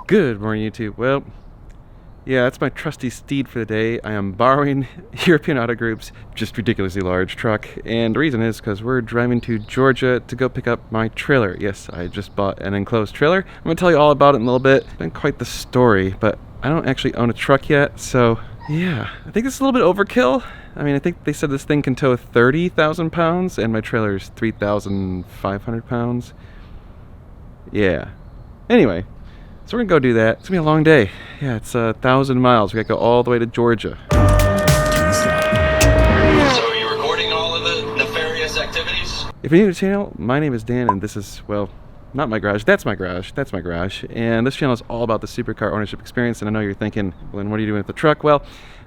Good morning, YouTube. Well, yeah, that's my trusty steed for the day. I am borrowing European Auto Group's just ridiculously large truck, and the reason is because we're driving to Georgia to go pick up my trailer. Yes, I just bought an enclosed trailer. I'm going to tell you all about it in a little bit. It's been quite the story, but I don't actually own a truck yet, so yeah, I think it's a little bit overkill. I mean, I think they said this thing can tow 30,000 pounds, and my trailer is 3,500 pounds. Yeah. Anyway. So we're gonna go do that. It's gonna be a long day. Yeah, it's 1,000 miles. We gotta go all the way to Georgia. So are you recording all of the nefarious activities? If you're new to the channel, my name is Dan, and this is, well, not my garage. That's my garage. That's my garage. And this channel is all about the supercar ownership experience. And I know you're thinking, well, then what are you doing with the truck? Well,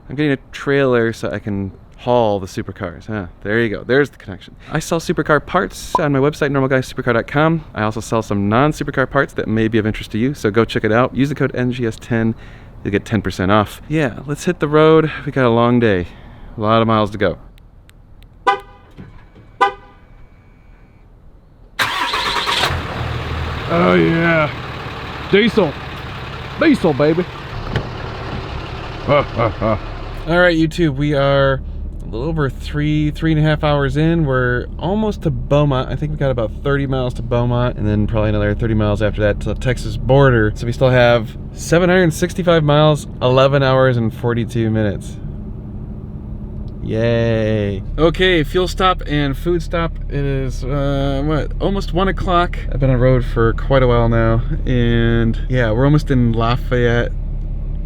I'm getting a trailer so I can haul the supercars. There you go. There's the connection. I sell supercar parts on my website, normalguysupercar.com. I also sell some non-supercar parts that may be of interest to you, so go check it out. Use the code NGS10. You'll get 10% off. Yeah, let's hit the road. We got a long day. A lot of miles to go. Oh yeah, diesel baby. All right, YouTube, we are a little over three and a half hours in. We're almost to Beaumont. I think we got about 30 miles to Beaumont, and then probably another 30 miles after that to the Texas border. So we still have 765 miles, 11 hours and 42 minutes. Yay. Okay, fuel stop and food stop. It is, almost 1 o'clock. I've been on the road for quite a while now, and yeah, we're almost in Lafayette,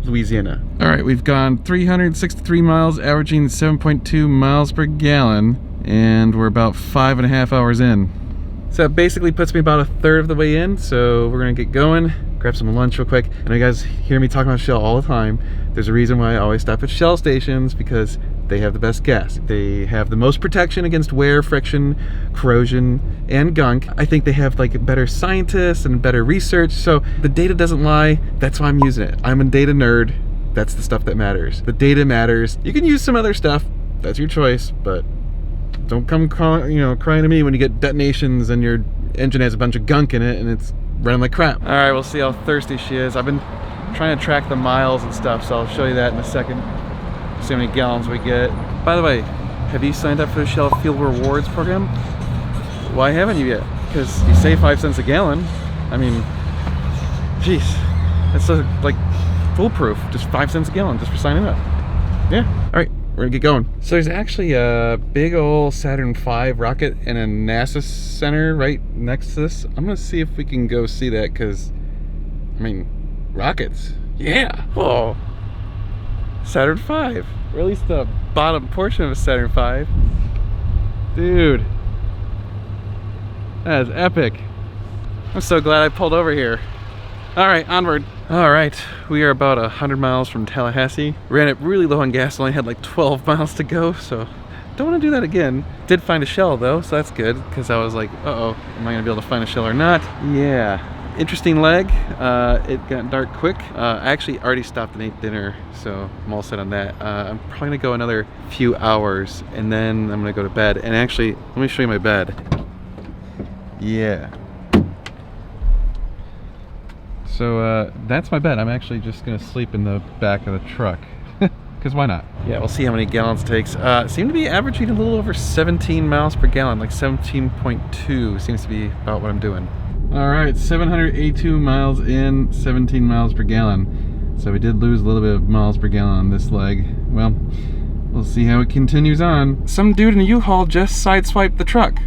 Louisiana. All right, we've gone 363 miles, averaging 7.2 miles per gallon, and we're about 5.5 hours in. So that basically puts me about a third of the way in, so we're gonna get going, grab some lunch real quick. I know you guys hear me talking about Shell all the time. There's a reason why I always stop at Shell stations, because they have the best gas. They have the most protection against wear, friction, corrosion, and gunk. I think they have like better scientists and better research, so the data doesn't lie. That's why I'm using it. I'm a data nerd. That's the stuff that matters. The data matters. You can use some other stuff. That's your choice, but don't come crying to me when you get detonations and your engine has a bunch of gunk in it and it's running like crap. All right, we'll see how thirsty she is. I've been trying to track the miles and stuff, so I'll show you that in a second. See how many gallons we get. By the way, have you signed up for the Shell Fuel Rewards program? Why haven't you yet? Because you save 5 cents a gallon. I mean, jeez, that's like foolproof. Just 5 cents a gallon just for signing up. Yeah. All right, we're gonna get going. So there's actually a big old Saturn V rocket in a NASA center right next to this. I'm gonna see if we can go see that, because I mean, rockets. Yeah. Oh. Saturn V, or at least the bottom portion of a Saturn V. Dude, that is epic. I'm so glad I pulled over here. All right, onward. All right, we are about 100 miles from Tallahassee. Ran it really low on gas, only had like 12 miles to go, so don't want to do that again. Did find a Shell though, so that's good, because I was like, uh-oh, am I gonna be able to find a Shell or not? Yeah. Interesting leg. It got dark quick. I actually already stopped and ate dinner, so I'm all set on that. I'm probably gonna go another few hours, and then I'm gonna go to bed. And actually, let me show you my bed. Yeah. So that's my bed. I'm actually just gonna sleep in the back of the truck, because why not? Yeah, we'll see how many gallons it takes. Seem to be averaging a little over 17 miles per gallon, like 17.2 seems to be about what I'm doing. All right, 782 miles in, 17 miles per gallon. So we did lose a little bit of miles per gallon on this leg. Well, we'll see how it continues on. Some dude in a U-Haul just sideswiped the truck.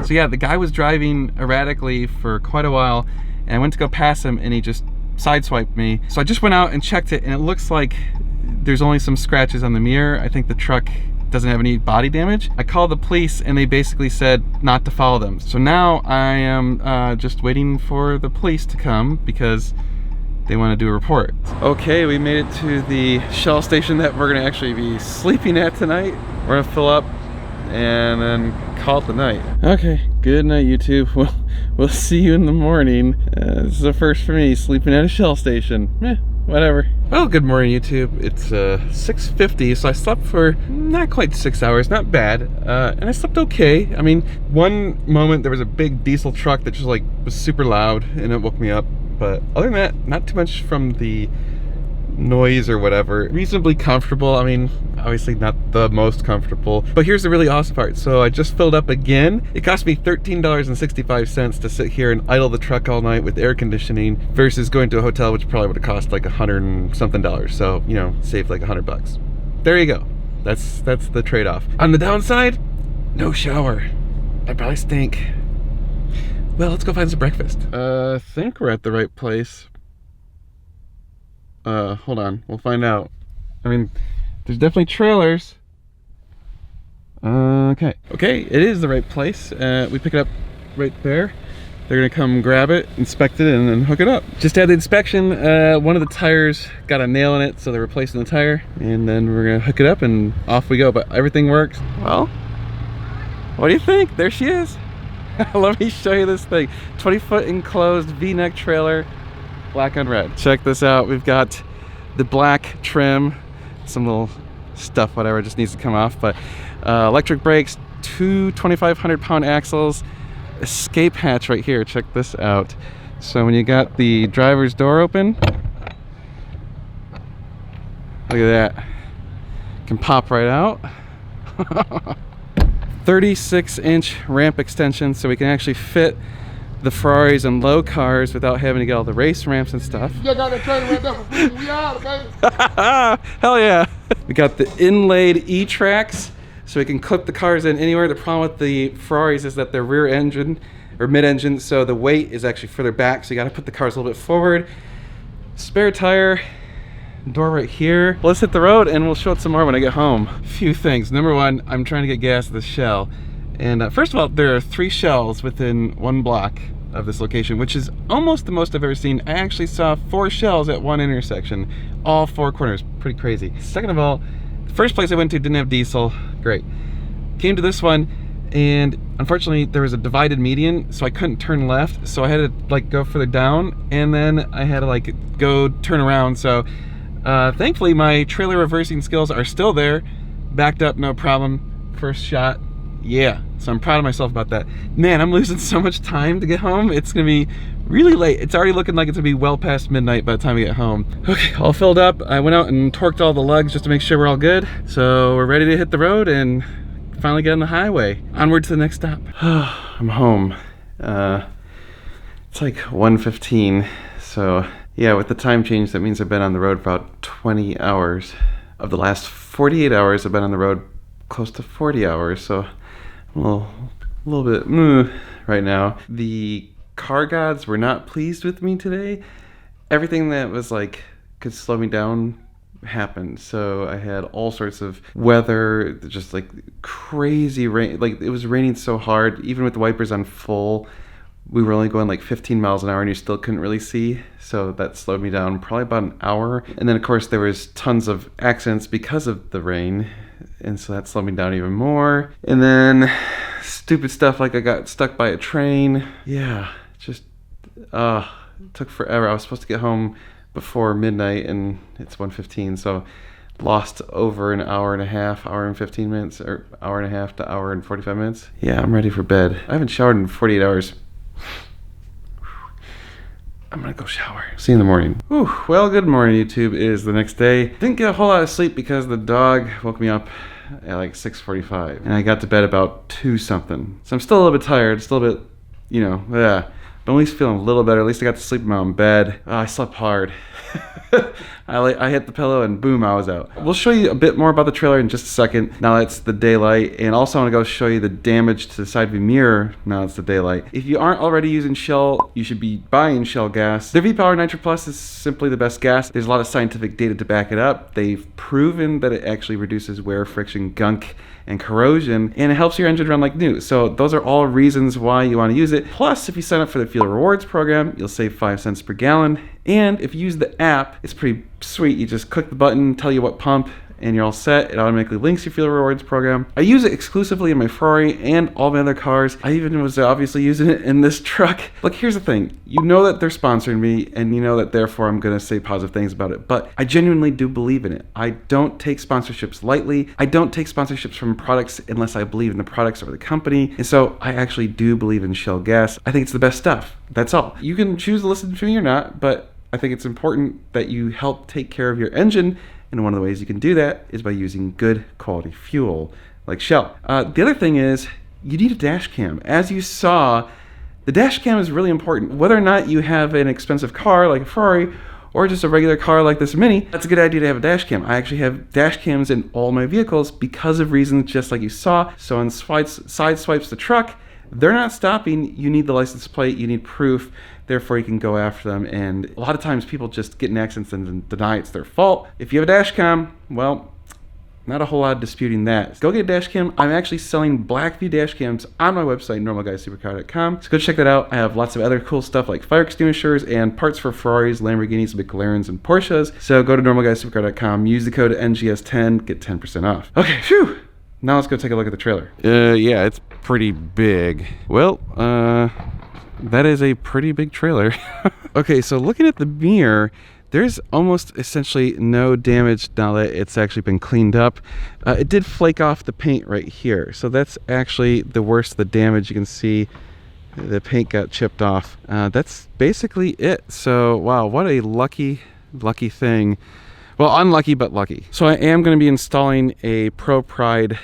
So yeah, the guy was driving erratically for quite a while, and I went to go pass him and he just sideswiped me. So I just went out and checked it, and it looks like there's only some scratches on the mirror. I think the truck doesn't have any body damage. I called the police and they basically said not to follow them. So now I am just waiting for the police to come because they want to do a report. Okay, we made it to the Shell station that we're gonna actually be sleeping at tonight. We're gonna fill up and then call it the night. Okay, good night, YouTube. We'll see you in the morning. This is a first for me, sleeping at a Shell station. whatever. Well, good morning, YouTube. It's 6:50, so I slept for not quite 6 hours, not bad, and I slept okay. I mean, one moment there was a big diesel truck that just like was super loud, and it woke me up. But other than that, not too much from the noise or whatever. Reasonably comfortable. I mean, obviously not the most comfortable, but here's the really awesome part. So I just filled up again. It cost me $13.65 to sit here and idle the truck all night with air conditioning versus going to a hotel, which probably would have cost like $100 and something. So, you know, saved like $100. There you go. That's the trade-off. On the downside, no shower. I probably stink. Well, let's go find some breakfast. I think we're at the right place. Hold on, we'll find out. I mean, there's definitely trailers. Okay, it is the right place. We pick it up right there. They're gonna come grab it, inspect it, and then hook it up. Just had the inspection. One of the tires got a nail in it, so they're replacing the tire, and then we're gonna hook it up and off we go. But everything works. Well, what do you think? There she is. Let me show you this thing. 20-foot enclosed V-neck trailer. Black on red. Check this out. We've got the black trim, some little stuff, whatever, just needs to come off, but electric brakes, two 2,500-pound axles, escape hatch right here. Check this out. So when you got the driver's door open, look at that. Can pop right out. 36-inch ramp extension, so we can actually fit the Ferraris and low cars without having to get all the race ramps and stuff. You got that trailer right there for free. We out, baby. Hell yeah. We got the inlaid E-tracks, so we can clip the cars in anywhere. The problem with the Ferraris is that they're rear engine or mid-engine, so the weight is actually further back, so you got to put the cars a little bit forward. Spare tire, door right here. Let's hit the road and we'll show it some more when I get home. A few things. Number one, I'm trying to get gas at the Shell. And first of all, there are 3 Shells within 1 block of this location, which is almost the most I've ever seen. I actually saw 4 Shells at one intersection, all 4 corners. Pretty crazy. Second of all, the first place I went to didn't have diesel. Great. Came to this one, and unfortunately there was a divided median, so I couldn't turn left, so I had to like go further down, and then I had to like go turn around. So thankfully my trailer reversing skills are still there. Backed up, no problem. First shot. Yeah, so I'm proud of myself about that. Man, I'm losing so much time to get home. It's gonna be really late. It's already looking like it's gonna be well past midnight by the time we get home. Okay, all filled up. I went out and torqued all the lugs just to make sure we're all good. So we're ready to hit the road and finally get on the highway. Onward to the next stop. I'm home. It's like 1:15. So yeah, with the time change, that means I've been on the road for about 20 hours. Of the last 48 hours, I've been on the road close to 40 hours. So I'm a little bit right now. The car gods were not pleased with me today. Everything that was like could slow me down happened. So I had all sorts of weather, just like crazy rain. Like it was raining so hard, even with the wipers on full, we were only going like 15 miles an hour and you still couldn't really see. So that slowed me down probably about an hour. And then of course there was tons of accidents because of the rain. And so that slowed me down even more. And then stupid stuff like I got stuck by a train. Yeah, just it took forever. I was supposed to get home before midnight and it's 1:15, so lost over an hour and a half, hour and 15 minutes, or hour and a half to hour and 45 minutes. Yeah, I'm ready for bed. I haven't showered in 48 hours. I'm gonna go shower. See you in the morning. Whew. Well, good morning, YouTube. It is the next day. Didn't get a whole lot of sleep because the dog woke me up at like 6:45, and I got to bed about 2 something. So I'm still a little bit tired, still a bit, you know, yeah. But at least feeling a little better. At least I got to sleep in my own bed. I slept hard. I hit the pillow and boom, I was out. We'll show you a bit more about the trailer in just a second. Now it's the daylight. And also I want to go show you the damage to the side view mirror. Now it's the daylight. If you aren't already using Shell, you should be buying Shell gas. Their V-Power Nitro Plus is simply the best gas. There's a lot of scientific data to back it up. They've proven that it actually reduces wear, friction, gunk, and corrosion, and it helps your engine run like new. So those are all reasons why you want to use it. Plus, if you sign up for the Fuel Rewards program, you'll save 5 cents per gallon. And if you use the app, it's pretty sweet. You just click the button, tell you what pump, and you're all set. It automatically links your Fuel Rewards program. I use it exclusively in my Ferrari and all my other cars. I even was obviously using it in this truck. Look, here's the thing. You know that they're sponsoring me, and you know that therefore I'm going to say positive things about it, but I genuinely do believe in it. I don't take sponsorships lightly. I don't take sponsorships from products unless I believe in the products or the company, and so I actually do believe in Shell Gas. I think it's the best stuff. That's all. You can choose to listen to me or not, but I think it's important that you help take care of your engine, and one of the ways you can do that is by using good quality fuel like Shell. The other thing is you need a dash cam. As you saw, the dash cam is really important. Whether or not you have an expensive car like a Ferrari or just a regular car like this Mini, that's a good idea to have a dash cam. I actually have dash cams in all my vehicles because of reasons just like you saw. So when side swipes the truck, they're not stopping. You need the license plate, you need proof, therefore you can go after them. And a lot of times people just get in accidents and deny it's their fault. If you have a dash cam, well, not a whole lot of disputing that. Go get a dash cam. I'm actually selling Blackview dash cams on my website, normalguysupercar.com. So go check that out. I have lots of other cool stuff like fire extinguishers and parts for Ferraris, Lamborghinis, McLarens, and Porsches. So go to normalguysupercar.com, use the code NGS10, get 10% off. Okay, phew. Now let's go take a look at the trailer. Yeah, it's pretty big. Well, that is a pretty big trailer. Okay, so looking at the mirror, there's almost essentially no damage now that it's actually been cleaned up. It did flake off the paint right here, so that's actually the worst of the damage. You can see the paint got chipped off. That's basically it. So wow, what a lucky thing. Well, unlucky but lucky. So I am going to be installing a Pro Pride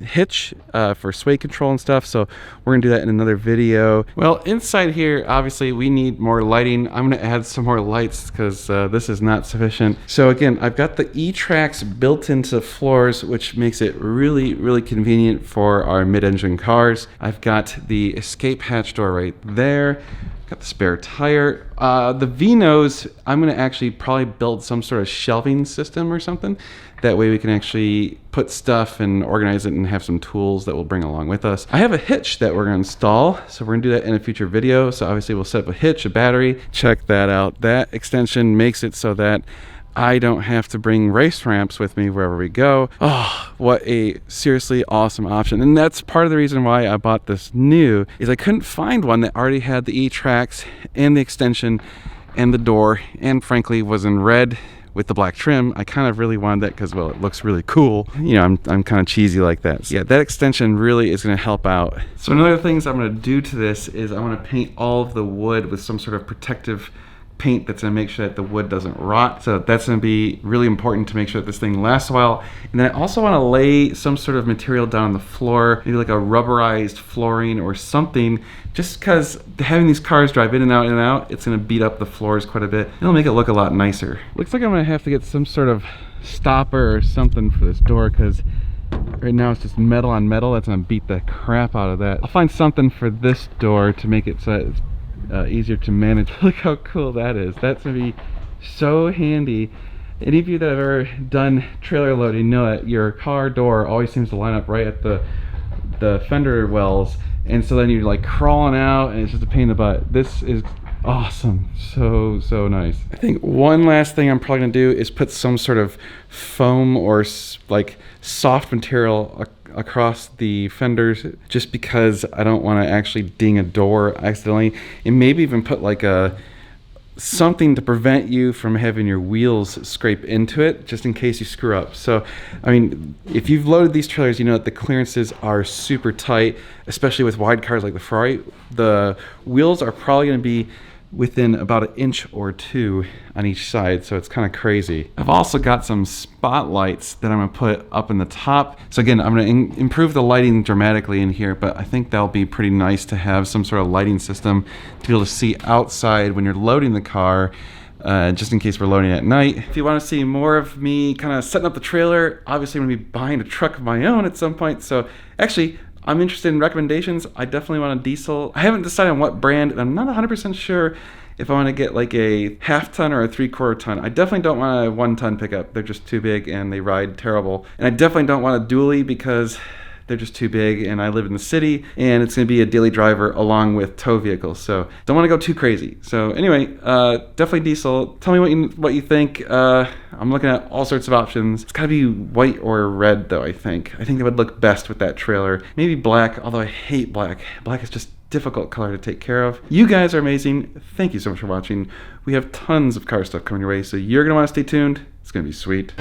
hitch for sway control and stuff, so we're gonna do that in another video. Well, inside here obviously we need more lighting. I'm gonna add some more lights because this is not sufficient. So again, I've got the E-Tracks built into floors, which makes it really convenient for our mid-engine cars. I've got the escape hatch door right there. Got the spare tire. The V-nose, I'm gonna actually probably build some sort of shelving system or something. That way we can actually put stuff and organize it and have some tools that we'll bring along with us. I have a hitch that we're gonna install, so we're gonna do that in a future video. So obviously we'll set up a hitch, a battery, check that out. That extension makes it so that I don't have to bring race ramps with me wherever we go. Oh, what a seriously awesome option. And that's part of the reason why I bought this new, is I couldn't find one that already had the E-Tracks and the extension and the door, and frankly was in red with the black trim. I kind of really wanted that because, well, it looks really cool. You know, I'm kind of cheesy like that. So yeah, that extension really is gonna help out. So another things I'm gonna do to this is I wanna paint all of the wood with some sort of protective paint that's gonna make sure that the wood doesn't rot. So that's gonna be really important to make sure that this thing lasts a while. And then I also wanna lay some sort of material down on the floor, maybe like a rubberized flooring or something, just because having these cars drive in and out, it's gonna beat up the floors quite a bit. It'll make it look a lot nicer. Looks like I'm gonna have to get some sort of stopper or something for this door, because right now it's just metal on metal. That's gonna beat the crap out of that. I'll find something for this door to make it so it's easier to manage. Look how cool that is. That's gonna be so handy. Any of you that have ever done trailer loading know that your car door always seems to line up right at the fender wells, and so then you're like crawling out and it's just a pain in the butt. This is awesome. So nice. I think one last thing I'm probably gonna do is put some sort of foam or like soft material across the fenders, just because I don't want to actually ding a door accidentally, and maybe even put like something to prevent you from having your wheels scrape into it, just in case you screw up. So I mean, if you've loaded these trailers, you know that the clearances are super tight, especially with wide cars like the Ferrari. The wheels are probably going to be within about 1 inch or 2 on each side, so it's kind of crazy. I've also got some spotlights that I'm gonna put up in the top. So again, I'm gonna improve the lighting dramatically in here, but I think that'll be pretty nice to have some sort of lighting system to be able to see outside when you're loading the car, just in case we're loading at night. If you want to see more of me kind of setting up the trailer, obviously I'm gonna be buying a truck of my own at some point, so actually I'm interested in recommendations. I definitely want a diesel. I haven't decided on what brand, and I'm not 100% sure if I want to get like a 1/2 ton or a 3/4 ton. I definitely don't want a 1 ton pickup. They're just too big and they ride terrible. And I definitely don't want a dually because they're just too big, and I live in the city, and it's going to be a daily driver along with tow vehicles, so don't want to go too crazy. So anyway, definitely diesel. Tell me what you think. I'm looking at all sorts of options. It's got to be white or red, though, I think. I think it would look best with that trailer. Maybe black, although I hate black. Black is just difficult color to take care of. You guys are amazing. Thank you so much for watching. We have tons of car stuff coming your way, so you're going to want to stay tuned. It's going to be sweet.